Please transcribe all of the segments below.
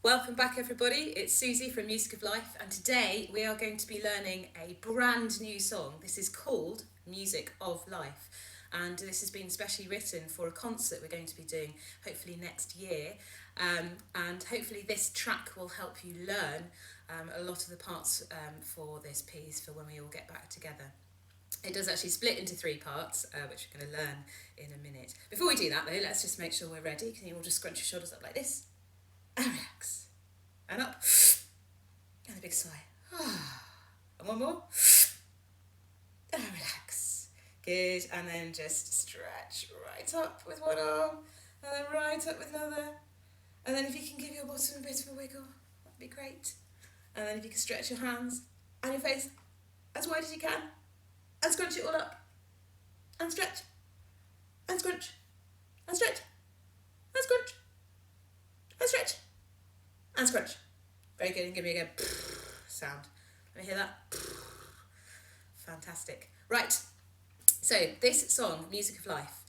Welcome back everybody, it's Suzie from Music of Life, and today we are going to be learning a brand new song. This is called Music of Life, and this has been specially written for a concert we're going to be doing hopefully next year, and hopefully this track will help you learn a lot of the parts for this piece for when we all get back together. It does actually split into 3 parts, which we're going to learn in a minute. Before we do that though, let's just make sure we're ready. Can you all just scrunch your shoulders up like this? And relax. And up. And a big sigh. And one more. And relax. Good. And then just stretch right up with one arm. And then right up with another. And then if you can give your bottom a bit of a wiggle, that'd be great. And then if you can stretch your hands and your face as wide as you can. And scrunch it all up. And stretch. And scrunch. And stretch. And scrunch. And stretch. And scrunch. Very good. And give me a good sound. Let me hear that. Fantastic. Right. So this song, Music of Life,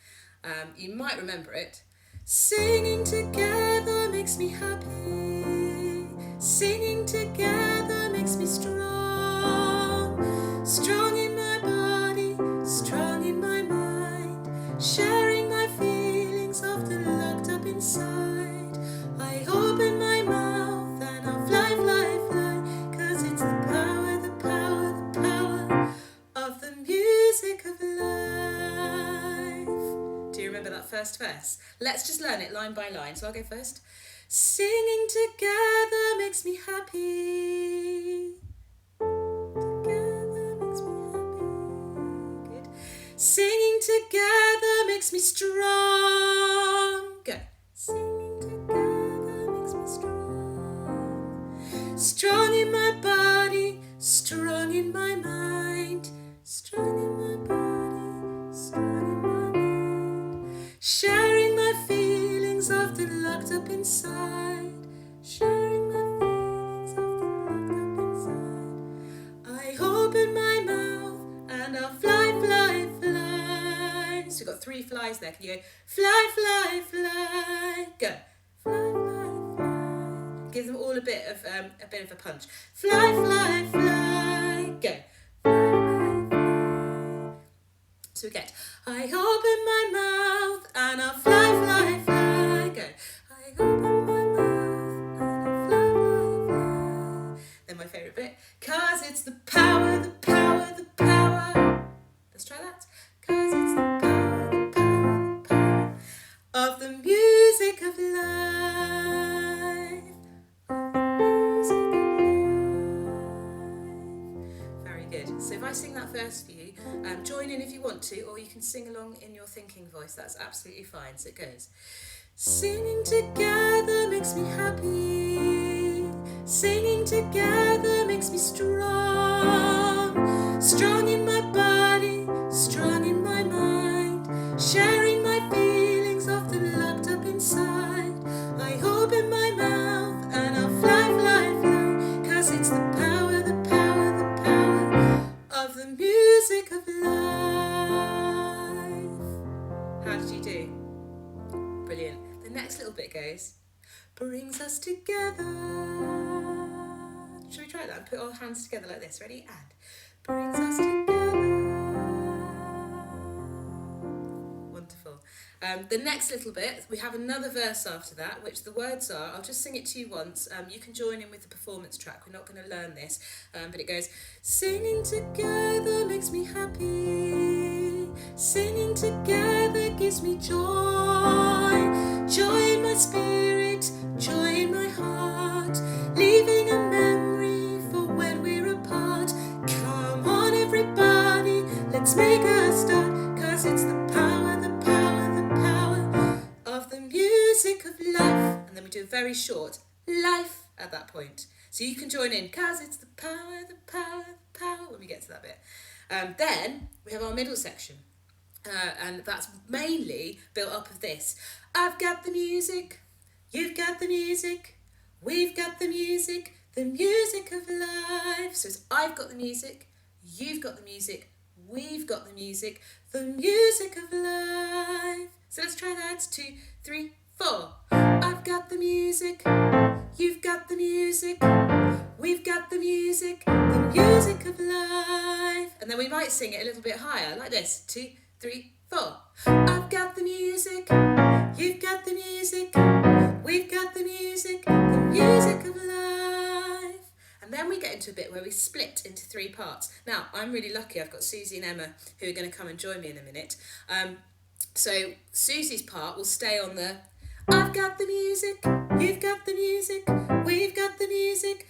you might remember it. Singing together makes me happy. Singing together makes me strong. Strong in my body, strong in my mind. Sharing my feelings often locked up inside. I open my mouth and I'll fly, fly, fly, 'cause it's the power, the power, the power of the music of life. Do you remember that first verse? Let's just learn it line by line. So I'll go first. Singing together makes me happy. Together makes me happy. Good. Singing together makes me strong. Go. Singing together makes me strong. Strong in my body, strong in my mind. Strong in my body, strong in my mind. Sharing my feelings often locked up inside. Sharing my feelings often locked up inside. I open my mouth and I'll fly, fly, fly. So we've got 3 flies there. Can you go fly, fly, fly? Go. Fly, fly, fly. Give them all a bit of a punch. Fly, fly, fly. Go. Fly, fly, fly. So we get I open my mouth and I'll fly, fly, fly. Go. I open my mouth and I'll fly, fly, fly. Then my favourite bit. 'Cause it's the power, the power, the power. Let's try that. 'Cause it's the power, the power, the power of the music of life. Of the music of life. Very good. So if I sing that verse for you, join in if you want to, or you can sing along in your thinking voice. That's absolutely fine. So it goes. Singing together makes me happy. Singing together makes me strong. Strong in my body, strong in my mind. Sharing my feelings often locked up inside. I open my mouth and I'll fly, fly, fly. 'Cause it's the power, the power, the power of the music of life. How did you do? Brilliant. The next little bit goes, brings us together. Shall we try that? Put our hands together like this. Ready? And brings us together. Wonderful. The next little bit, we have another verse after that, which the words are, I'll just sing it to you once. You can join in with the performance track. We're not going to learn this, but it goes, singing together makes me happy. Singing together gives me joy. Joy in my spirit, joy in my heart. Leaving a memory for when we're apart. Come on everybody, let's make a start. 'Cause it's the power, the power, the power of the music of life. And then we do a very short life at that point. So you can join in, 'cause it's the power, the power, the power, when we get to that bit. Then we have our middle section. And that's mainly built up of this. I've got the music, you've got the music, we've got the music of life. So it's I've got the music, you've got the music, we've got the music of life. So let's try that. 2, 3, 4. I've got the music, you've got the music, we've got the music of life. And then we might sing it a little bit higher, like this. 2, 3, 4. I've got the music, you've got the music, we've got the music of life. And then we get into a bit where we split into 3 parts. Now, I'm really lucky, I've got Suzie and Emma who are going to come and join me in a minute. So Susie's part will stay on the I've got the music, you've got the music, we've got the music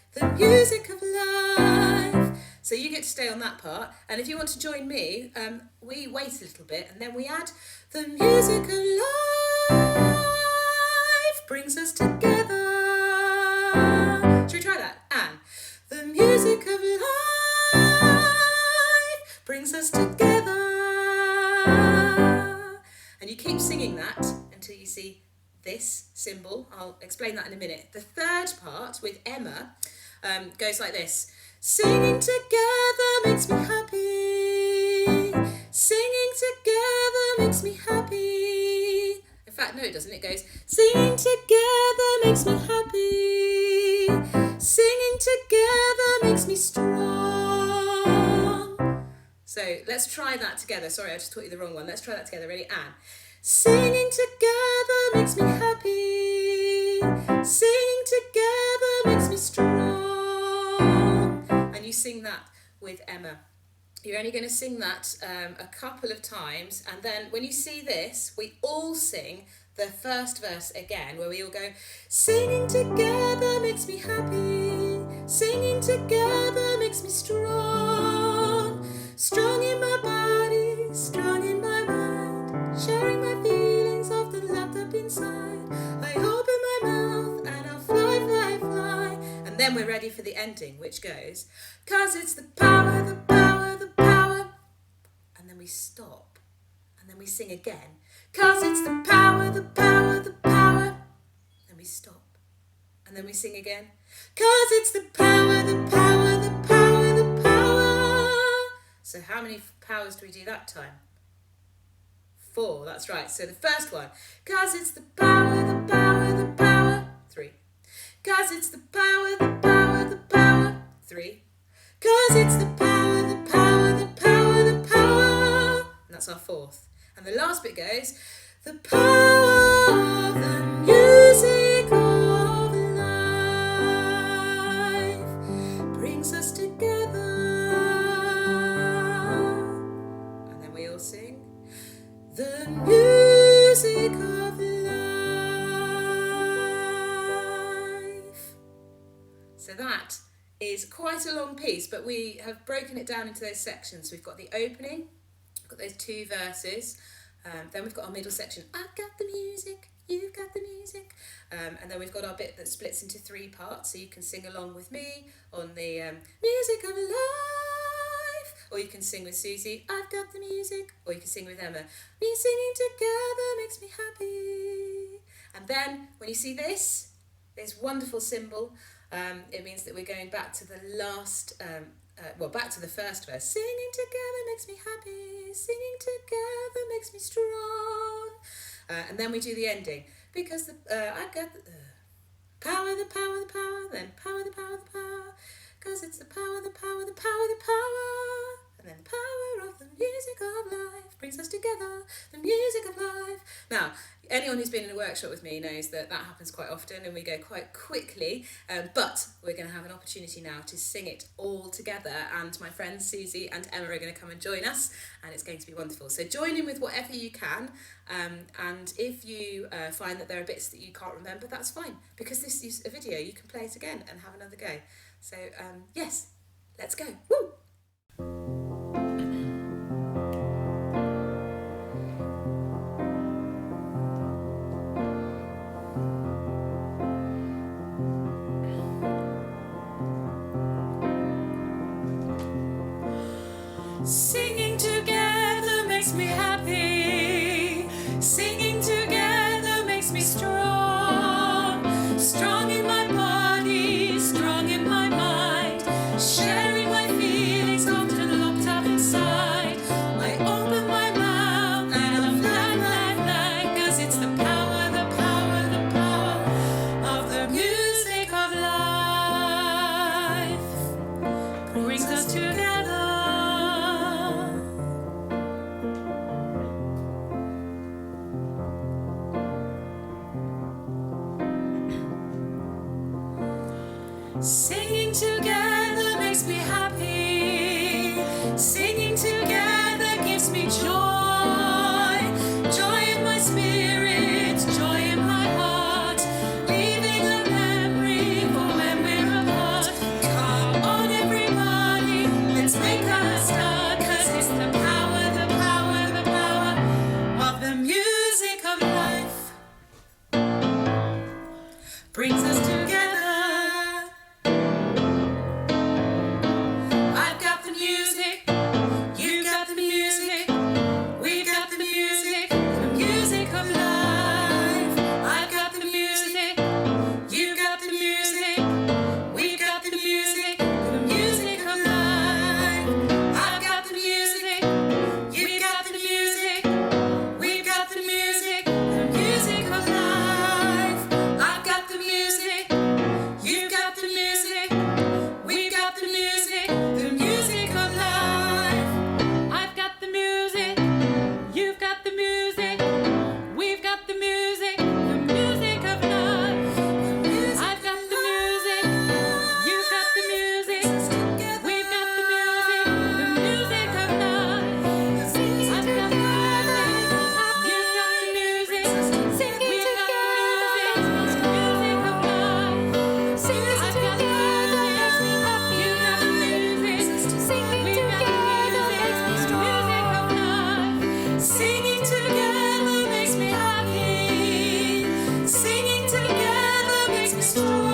of life. So you get to stay on that part, and if you want to join me, we wait a little bit and then we add the music of life brings us together. Shall we try that? And the music of life brings us together. And you keep singing that until you see this symbol. I'll explain that in a minute. The third part with Emma goes like this. Singing together makes me happy. Singing together makes me happy. In fact, no, it doesn't. It goes, singing together makes me happy. Singing together makes me strong. So let's try that together. Sorry, I just taught you the wrong one. Let's try that together. Ready? And singing together makes me happy. Singing together makes me strong. And you sing that with Emma. You're only going to sing that a couple of times, and then when you see this, we all sing the first verse again, where we all go, singing together makes me happy. Singing together makes me strong. Strong in my body, strong in my mind, sharing my feelings often locked up inside. I open my mouth and I'll fly, fly, fly. And then we're ready for the ending, which goes, 'cause it's the power, the power, the power. And then we stop. And then we sing again, 'cause it's the power, the power, the power. Then we stop. And then we sing again, 'cause it's the power, the power, the power, the power. So how many powers do we do that time? 4, that's right. So the first one, 'cause it's the power, the power, the power. 3. 'Cause it's the power, the power, the power. 3. 'Cause it's the power, the power, the power, the power. And that's our 4th. And the last bit goes, the power of the music of life brings us together. And then we all sing, the music of life. So that is quite a long piece, but we have broken it down into those sections. We've got the opening, we've got those 2 verses, then we've got our middle section, I've got the music, you've got the music, and then we've got our bit that splits into 3 parts, so you can sing along with me on the music of life, or you can sing with Suzie, I've got the music, or you can sing with Emma, me singing together makes me happy. And then when you see this wonderful symbol, it means that we're going back to the last, back to the first verse. Singing together makes me happy. Singing together makes me strong. And then we do the ending, because I got the power, the power, the power, then power, the power, the power, because it's the power, the power, the power, the power. And then the power of the music of life brings us together, the music of life. Now, anyone who's been in a workshop with me knows that that happens quite often and we go quite quickly, but we're going to have an opportunity now to sing it all together, and my friends Suzie and Emma are going to come and join us, and it's going to be wonderful. So join in with whatever you can, and if you find that there are bits that you can't remember, that's fine, because this is a video, you can play it again and have another go. So yes, let's go. Woo! Singing together makes me happy. Singing together makes me strong. Strong in my body, strong in my mind. Sharing my feelings. Singing together makes me happy. Singing together gives me joy. Joy in my spirit, joy in my heart. Leaving a memory for when we're apart. Come on everybody, let's make a start. 'Cause it's the power, the power, the power of the music of life. Brings us together. I've got the music, you've got the music, we've got the music of life. I've got the music, you've got the music, we've got the music of life. I've got the music, you've got the music, we've got the music of life. I've got the music, you've got the music, we've got the music of life. I've got the music, you've got the music, we've got the music of life. I've got the music, you've got the music, we've got the music of life. I've got the music, you've got the music, singing together makes me music of life. I've got the music, you've got the music, singing together makes me music of life. Singing together makes me happy. Singing together makes me strong.